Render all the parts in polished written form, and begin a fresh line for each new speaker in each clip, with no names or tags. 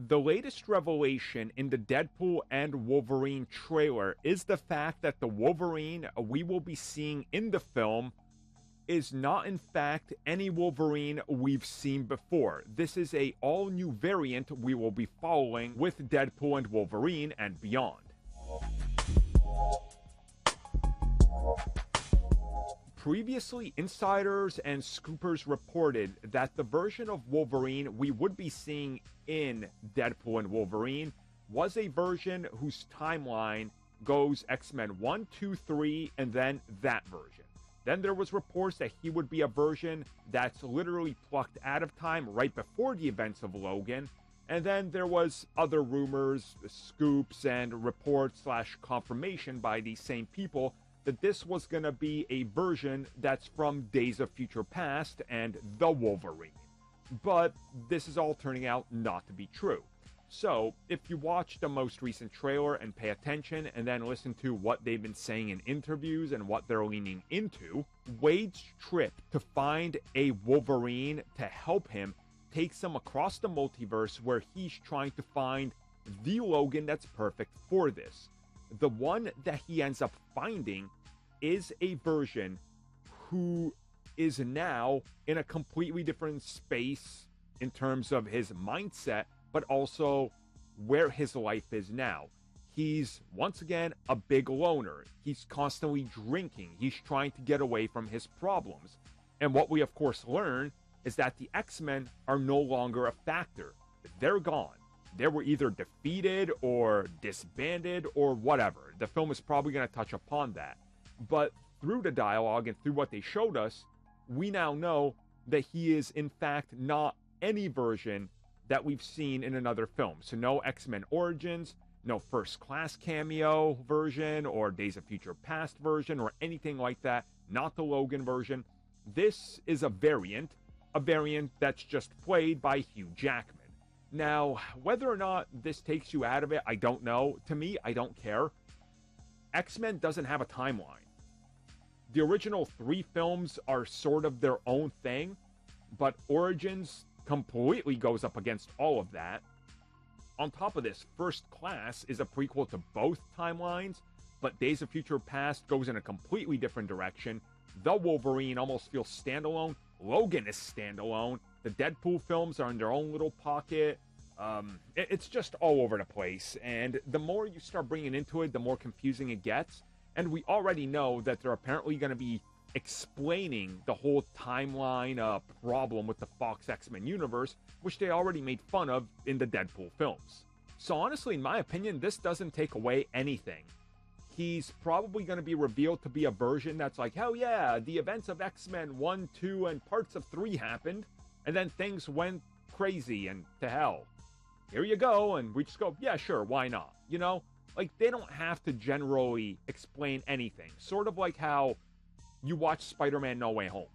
The latest revelation in the Deadpool and Wolverine trailer is the fact that the Wolverine we will be seeing in the film is not in fact any Wolverine we've seen before. This is a all-new variant we will be following with Deadpool and Wolverine and beyond. Previously, insiders and scoopers reported that the version of Wolverine we would be seeing in Deadpool and Wolverine was a version whose timeline goes X-Men 1, 2, 3, and then that version. Then there was reports that he would be a version that's literally plucked out of time right before the events of Logan. And then there was other rumors, scoops, and reports / confirmation by these same people that this was going to be a version that's from Days of Future Past and the Wolverine. But this is all turning out not to be true. So, if you watch the most recent trailer and pay attention and then listen to what they've been saying in interviews and what they're leaning into, Wade's trip to find a Wolverine to help him takes him across the multiverse where he's trying to find the Logan that's perfect for this. The one that he ends up finding is a version who is now in a completely different space in terms of his mindset, but also where his life is now. He's, once again, a big loner. He's constantly drinking. He's trying to get away from his problems. And what we, of course, learn is that the X-Men are no longer a factor. They're gone. They were either defeated or disbanded or whatever. The film is probably going to touch upon that. But through the dialogue and through what they showed us, we now know that he is, in fact, not any version that we've seen in another film. So no X-Men Origins, no First Class cameo version or Days of Future Past version or anything like that. Not the Logan version. This is a variant that's just played by Hugh Jackman. Now, whether or not this takes you out of it, I don't know. To me, I don't care. X-Men doesn't have a timeline. The original 3 films are sort of their own thing, but Origins completely goes up against all of that. On top of this, First Class is a prequel to both timelines, but Days of Future Past goes in a completely different direction. The Wolverine almost feels standalone. Logan is standalone. The Deadpool films are in their own little pocket. It's just all over the place. And the more you start bringing into it, the more confusing it gets. And we already know that they're apparently going to be explaining the whole timeline problem with the Fox X-Men universe, which they already made fun of in the Deadpool films. So honestly, in my opinion, this doesn't take away anything. He's probably going to be revealed to be a version that's like, hell yeah, the events of X-Men 1, 2, and parts of 3 happened, and then things went crazy and to hell. Here you go, and we just go, yeah, sure, why not? You know, like, they don't have to generally explain anything. Sort of like how you watch Spider-Man No Way Home.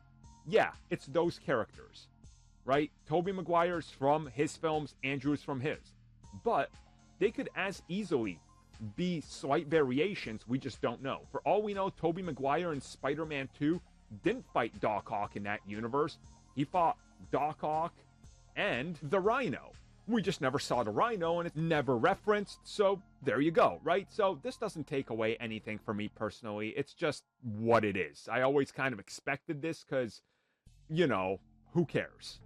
Yeah, it's those characters, right? Tobey Maguire's from his films, Andrew's from his. But they could as easily be slight variations, we just don't know. For all we know, Tobey Maguire in Spider-Man 2 didn't fight Doc Ock in that universe. He fought Doc Ock and the Rhino. We just never saw the Rhino, and it's never referenced, so there you go, right? So this doesn't take away anything for me personally. It's just what it is. I always kind of expected this because, you know, who cares?